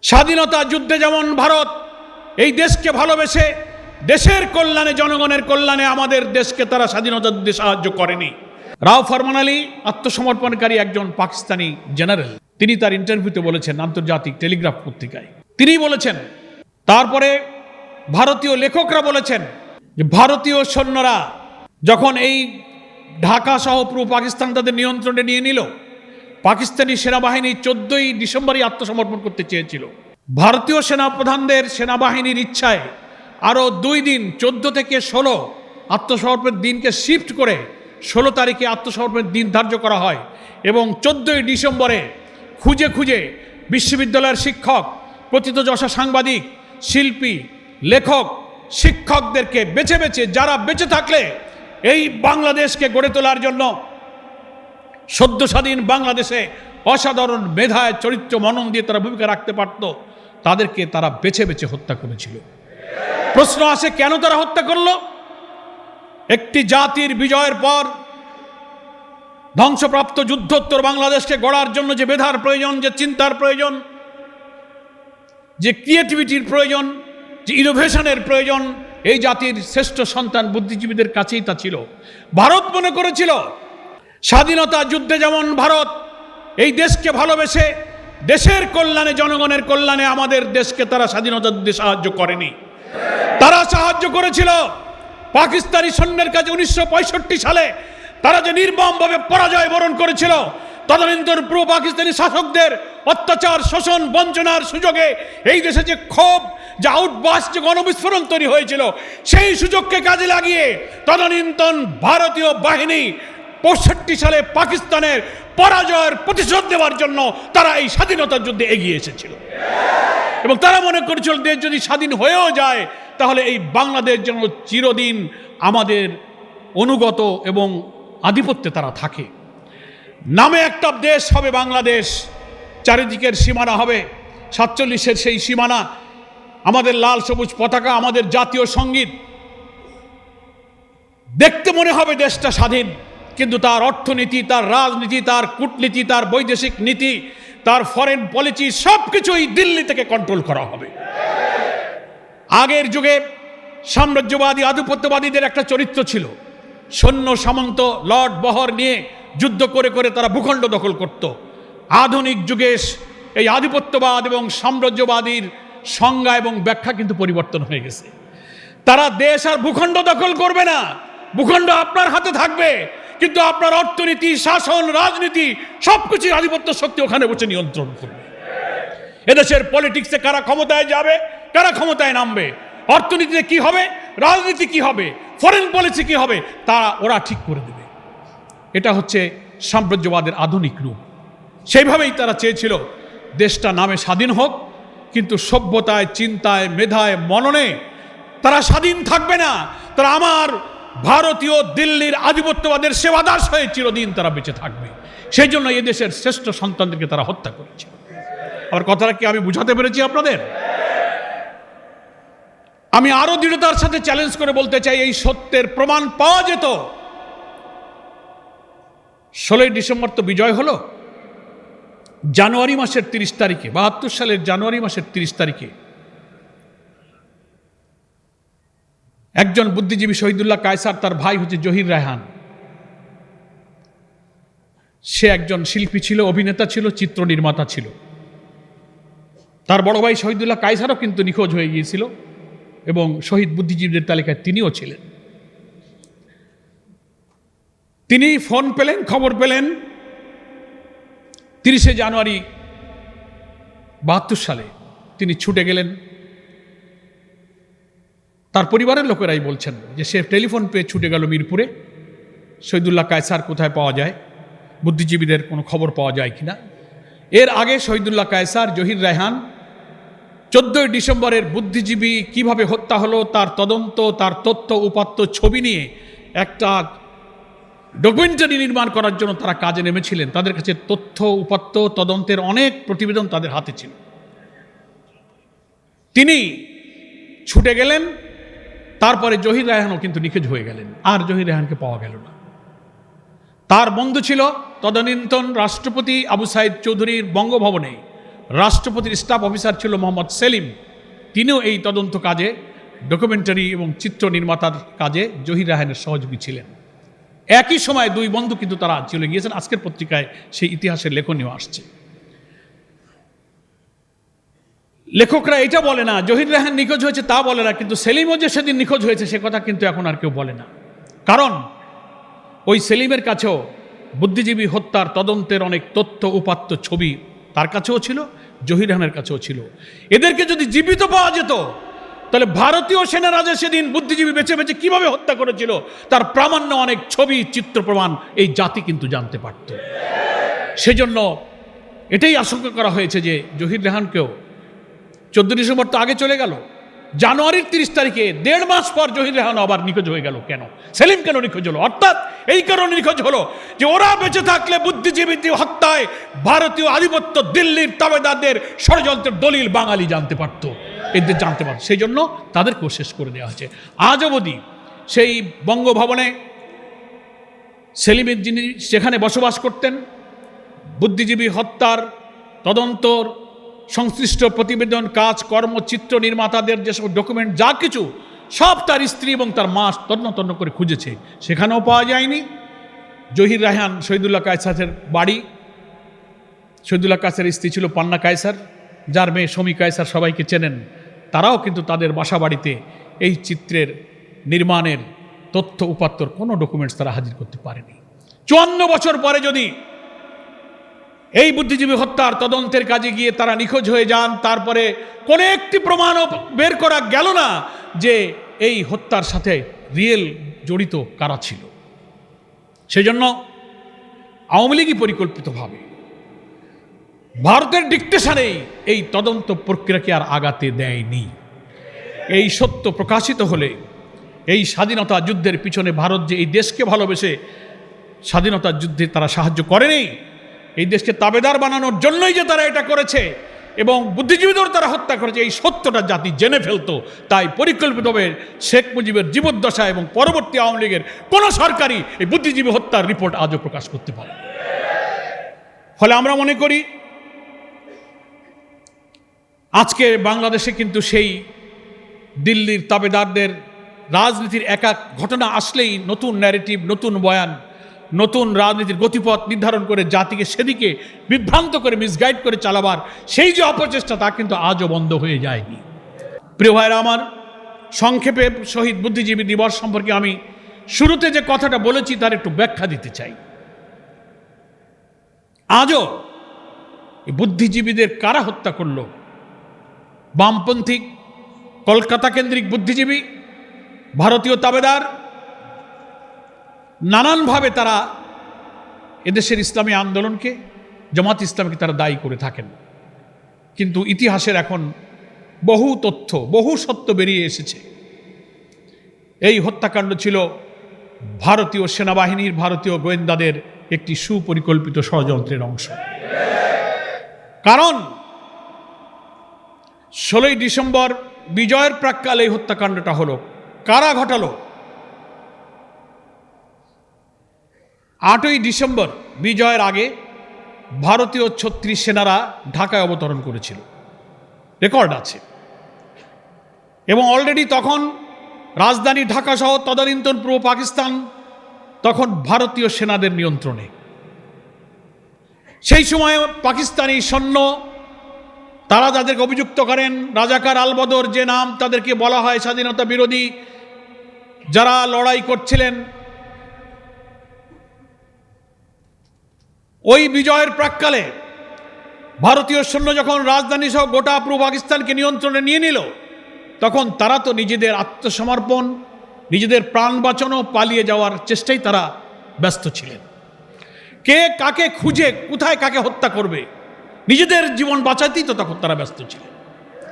স্বাধীনতা যুদ্ধে যেমন ভারত এই দেশকে ভালোবেসে দেশের কল্যাণে জনগণের কল্যাণে আমাদের দেশকে তারা স্বাধীনতা যুদ্ধে সাহায্য করেনি। রাও ফরমান আলী আত্মসমর্পণকারী একজন পাকিস্তানি জেনারেল, তিনি তার ইন্টারভিউতে বলেছেন আন্তর্জাতিক টেলিগ্রাফ পত্রিকায়, তিনি বলেছেন, তারপরে ভারতীয় লেখকরা বলেছেন যে ভারতীয় সৈন্যরা যখন এই ঢাকা সহ পুরো পাকিস্তান তাদের নিয়ন্ত্রণে নিয়ে নিল, পাকিস্তানি সেনাবাহিনী 14ই ডিসেম্বরই আত্মসমর্পণ করতে চেয়েছিল। ভারতীয় সেনাপ্রধানদের সেনাবাহিনীর ইচ্ছায় আরও 2 দিন 14 থেকে 16 আত্মসমর্পণের দিনকে শিফট করে 16 তারিখে আত্মসমর্পণের দিন ধার্য করা হয় এবং 14ই ডিসেম্বরে খুঁজে খুঁজে বিশ্ববিদ্যালয়ের শিক্ষক, প্রথিতযশা সাংবাদিক, শিল্পী, লেখক, শিক্ষকদেরকে বেছে বেছে যারা বেঁচে থাকলে এই বাংলাদেশকে গড়ে তোলার জন্য সদ্য স্বাধীন বাংলাদেশে অসাধারণ মেধায় চরিত্র মনন দিয়ে তারা ভূমিকা রাখতে পারত, তাদেরকে তারা বেছে বেছে হত্যা করেছিল। প্রশ্ন আসে, কেন তারা হত্যা করল? একটি জাতির বিজয়ের পর ধ্বংসপ্রাপ্ত যুদ্ধোত্তর বাংলাদেশকে গড়ার জন্য যে মেধার প্রয়োজন, যে চিন্তার প্রয়োজন, যে ক্রিয়েটিভিটির প্রয়োজন, যে ইনোভেশনের প্রয়োজন, এই জাতির শ্রেষ্ঠ সন্তান বুদ্ধিজীবীদের কাছেই তা ছিল। ভারত মনে করেছিল স্বাধীনতা যুদ্ধে যেমন ভারত এই দেশকে ভালোবেসে দেশের কল্যাণে জনগণের কল্যাণে আমাদের দেশকে তারা স্বাধীনতা যুদ্ধে সাহায্য করেনি। তারা সাহায্য করেছিল পাকিস্তানি সৈন্যের কাছে 1965 সালে তারা যে নির্মমভাবে পরাজয় বরণ করেছিল, তদনন্তর পুরো পাকিস্তানি শাসকদের অত্যাচার, শোষণ, বঞ্চনার সুযোগে এই দেশে যে ক্ষোভ, যে আউটবাস, যে গণবিস্ফোরণ তৈরি হয়েছিল, সেই সুযোগকে কাজে লাগিয়ে তদনন্তন ভারতীয় বাহিনী 65 সালে পাকিস্তানের পরাজয়ের প্রতিশোধ দেওয়ার জন্য তারা এই স্বাধীনতার যুদ্ধে এগিয়ে এসেছিল এবং তারা মনে করেছিল দেশ যদি স্বাধীন হয়েও যায় তাহলে এই বাংলাদেশ যেন চিরদিন আমাদের অনুগত এবং আধিপত্যে তারা থাকে। নামে একটা দেশ হবে বাংলাদেশ, চারিদিকের সীমানা হবে 47-এর সেই সীমানা, আমাদের লাল সবুজ পতাকা, আমাদের জাতীয় সঙ্গীত, দেখতে মনে হবে দেশটা স্বাধীন, কিন্তু তার অর্থনীতি, তার রাজনীতি, তার কূটনীতি, তার বৈদেশিক নীতি, তার ফরেন পলিসি সব কিছুই দিল্লি থেকে কন্ট্রোল করা হবে। আগের যুগে সাম্রাজ্যবাদী আধিপত্যবাদীদের একটা চরিত্র ছিল, সৈন্য সামন্ত লর্ড বহর নিয়ে যুদ্ধ করে করে তারা ভূখণ্ড দখল করত। আধুনিক যুগে এই আধিপত্যবাদ এবং সাম্রাজ্যবাদীর সংজ্ঞা এবং ব্যাখ্যা কিন্তু পরিবর্তন হয়ে গেছে। তারা দেশ আর ভূখণ্ড দখল করবে না, ভূখণ্ড আপনার হাতে থাকবে, কিন্তু আপনার অর্থনীতি, শাসন, রাজনীতি সবকিছু আধিপত্য শক্তি ওখানে বসে নিয়ন্ত্রণ করবে। এদেশের পলিটিক্সে কারা ক্ষমতায় যাবে, কারা ক্ষমতায় নামবে, অর্থনীতিতে কি হবে, রাজনীতি কি হবে, ফরেন পলিসি কি হবে, ওরা ঠিক করে দেবে। এটা হচ্ছে সাম্রাজ্যবাদের আধুনিক রূপ। সেইভাবেই তারা চেয়েছিল দেশটা নামে স্বাধীন হোক, কিন্তু সভ্যতায়, চিন্তায়, মেধায়, মননে তারা স্বাধীন থাকবে না। তারা আমার ভারতীয় দিল্লির আধিপত্যবাদের সেবাদাস হয়ে চিরদিন তারা বেঁচে থাকবে। সেই জন্য এই দেশের শ্রেষ্ঠ সন্তানদেরকে তারা হত্যা করেছে। আমার কথাটা কি আমি বুঝাতে পেরেছি আপনাদের? আমি আরো দৃঢ়তার সাথে চ্যালেঞ্জ করে বলতে চাই, এই সত্যের প্রমাণ পাওয়া যেত। 16ই ডিসেম্বর তো বিজয় হলো, জানুয়ারি মাসের 30 তারিখে, 72 সালের জানুয়ারি মাসের 30 তারিখে একজন বুদ্ধিজীবী শহীদুল্লাহ কায়সার, তার ভাই হচ্ছে জহির রায়হান, সে একজন শিল্পী ছিল, অভিনেতা ছিল, চিত্র নির্মাতা ছিল। তার বড় ভাই শহীদুল্লাহ কায়সারও কিন্তু নিখোঁজ হয়ে গিয়েছিল এবং শহীদ বুদ্ধিজীবীদের তালিকায় তিনিও ছিলেন। তিনি ফোন পেলেন, খবর পেলেন 30শে জানুয়ারি 72 সালে। তিনি ছুটে গেলেন। তার পরিবারের লোকেরাই বলছেন যে সে টেলিফোন পেয়ে ছুটে গেল মিরপুরে, শহীদুল্লাহ কায়সার কোথায় পাওয়া যায়, বুদ্ধিজীবীদের কোনো খবর পাওয়া যায় কিনা। এর আগে শহীদুল্লাহ কায়সার, জহির রায়হান 14ই ডিসেম্বরের বুদ্ধিজীবী কিভাবে হত্যা হলো তার তদন্ত, তার তথ্য উপাত্ত ছবি নিয়ে একটা ডকুমেন্টারি নির্মাণ করার জন্য তারা কাজে নেমেছিলেন। তাদের কাছে তথ্য উপাত্ত তদন্তের অনেক প্রতিবেদন তাদের হাতে ছিল। তিনি ছুটে গেলেন। তারপরে জহির রায়হানও কিন্তু নিখোঁজ হয়ে গেলেন, আর জহির রায়হানকে পাওয়া গেল না। তার বন্ধু ছিল তদানীন্তন রাষ্ট্রপতি আবু সাইদ চৌধুরীর বঙ্গভবনে রাষ্ট্রপতির স্টাফ অফিসার ছিল মোহাম্মদ সেলিম, তিনিও এই তদন্ত কাজে, ডকুমেন্টারি এবং চিত্র নির্মাতার কাজে জহির রায়হানের সহযোগী ছিলেন। একই সময় দুই বন্ধু কিন্তু তারা চলে গিয়েছেন। আজকের পত্রিকায় সেই ইতিহাসের লেখনীয় আসছে। লেখকরা এটা বলে না জহির রায়হান নিখোঁজ হয়েছে, তা বলে না, কিন্তু সেলিমও যে সেদিন নিখোঁজ হয়েছে সে কথা কিন্তু এখন আর কেউ বলে না। কারণ ওই সেলিমের কাছেও বুদ্ধিজীবী হত্যার তদন্তের অনেক তথ্য উপাত্ত ছবি তার কাছেও ছিল, জহির রায়হানের কাছেও ছিল। এদেরকে যদি জীবিত পাওয়া যেত তাহলে ভারতীয় সেনারা যে সেদিন বুদ্ধিজীবী বেছে বেছে কিভাবে হত্যা করেছিল তার প্রামাণ্য অনেক ছবি, চিত্র, প্রমাণ এই জাতি কিন্তু জানতে পারত। সেজন্য এটাই আশঙ্কা করা হয়েছে যে জহির রায়হানকেও 14 ডিসেম্বর তো আগে চলে গেল, জানুয়ারির 30 তারিখে 1.5 মাস পর জহির রায়হান আবার নিখোঁজ হয়ে গেল। কেন? সেলিম কেন নিখোঁজ হলো? অর্থাৎ এই কারণে নিখোঁজ হলো যে ওরা বেঁচে থাকলে বুদ্ধিজীবী হত্যায় ভারতীয় আধিপত্য, দিল্লির তাবেদারদের ষড়যন্ত্রের দলিল বাঙালি জানতে পারত, এদের জানতে পারত। সেই জন্য তাদেরকেও শেষ করে দেওয়া হয়েছে। আজ অবধি সেই বঙ্গভবনে সেলিমের যিনি সেখানে বসবাস করতেন, বুদ্ধিজীবী হত্যার তদন্তর সংশ্লিষ্ট প্রতিবেদন, কাজ, কর্ম, চিত্র নির্মাতাদের যেসব ডকুমেন্ট যা কিছু সব তার স্ত্রী এবং তার মা তন্ন করে খুঁজেছে, সেখানেও পাওয়া যায়নি। জহির রায়হান শহীদুল্লাহ কায়সারের বাড়ি, শহীদুল্লাহ কায়সারের স্ত্রী ছিল পান্না কায়সার, যার মেয়ে শমী কায়সার সবাইকে চেনেন, তারাও কিন্তু তাদের বাসা বাড়িতে এই চিত্রের নির্মাণের তথ্য উপাত্তর কোনো ডকুমেন্টস তারা হাজির করতে পারেনি। 54 বছর পরে যদি এই বুদ্ধিজীবী হত্যার তদন্তের কাজে গিয়ে তারা নিখোঁজ হয়ে যান, তারপরে কোনো একটি প্রমাণও বের করা গেল না যে এই হত্যার সাথে রিয়েল জড়িত কারা ছিল। সেজন্য আওয়ামী লীগই পরিকল্পিতভাবে ভারতের ডিকটেশনেই এই তদন্ত প্রক্রিয়াকে আর আগাতে দেয়নি। এই সত্য প্রকাশিত হলে এই স্বাধীনতা যুদ্ধের পিছনে ভারত যে এই দেশকে ভালোবেসে স্বাধীনতা যুদ্ধে তারা সাহায্য করেনি, এই দেশকে তাবেদার বানানোর জন্যই যে তারা এটা করেছে এবং বুদ্ধিজীবীদের তারা হত্যা করেছে, এই সত্যটা জাতি জেনে ফেলতো। তাই পরিকল্পিতভাবে শেখ মুজিবের জীবদ্দশা এবং পরবর্তী আওয়ামী লীগের কোনো সরকারই এই বুদ্ধিজীবী হত্যার রিপোর্ট আজও প্রকাশ করতে পারে। ফলে আমরা মনে করি আজকে বাংলাদেশে কিন্তু সেই দিল্লির তাবেদারদের রাজনীতির একাক ঘটনা আসলেই নতুন ন্যারেটিভ, নতুন বয়ান, নতুন রাজনীতির গতিপথ নির্ধারণ করে জাতিকে সেদিকে বিভ্রান্ত করে মিসগাইড করে চালাবার সেই যে অপচেষ্টা তা কিন্তু আজও বন্ধ হয়ে যায়নি। প্রিয় ভাইরা আমার, সংক্ষেপে শহীদ বুদ্ধিজীবী দিবস সম্পর্কে আমি শুরুতে যে কথাটা বলেছি তার একটু ব্যাখ্যা দিতে চাই। আজও বুদ্ধিজীবীদের কারা হত্যা করল? বামপন্থী কলকাতা কেন্দ্রিক বুদ্ধিজীবী, ভারতীয় তাবেদার, নানানভাবে তারা এদেশের ইসলামী আন্দোলনকে, জামাত ইসলামকে তারা দায়ী করে থাকেন। কিন্তু ইতিহাসের এখন বহু তথ্য, বহু সত্য বেরিয়ে এসেছে। এই হত্যাকাণ্ড ছিল ভারতীয় সেনাবাহিনীর, ভারতীয় গোয়েন্দাদের একটি সুপরিকল্পিত ষড়যন্ত্রের অংশ। কারণ 16ই ডিসেম্বর বিজয়ের প্রাক্কালে এই হত্যাকাণ্ডটা হলো। কারা ঘটালো? 8ই ডিসেম্বর বিজয়ের আগে ভারতীয় 36 সেনারা ঢাকায় অবতরণ করেছিল, রেকর্ড আছে। এবং অলরেডি তখন রাজধানী ঢাকা সহ তদানীন্তন পূর্ব পাকিস্তান তখন ভারতীয় সেনাদের নিয়ন্ত্রণে। সেই সময় পাকিস্তানি সৈন্য তারা যাদেরকে অভিযুক্ত করেন, রাজাকার আলবদর যে নাম তাদেরকে বলা হয়, স্বাধীনতা বিরোধী যারা লড়াই করছিলেন, ওই বিজয়ের প্রাক্কালে ভারতীয় সৈন্য যখন রাজধানী সহ গোটা পূর্ব পাকিস্তানকে নিয়ন্ত্রণে নিয়ে নিল, তখন তারা তো নিজেদের আত্মসমর্পণ, নিজেদের প্রাণ বাঁচানো, পালিয়ে যাওয়ার চেষ্টায় তারা ব্যস্ত ছিলেন। কে কাকে খুঁজে কোথায় কাকে হত্যা করবে, নিজেদের জীবন বাঁচাতেই তো তখন তারা ব্যস্ত ছিলেন।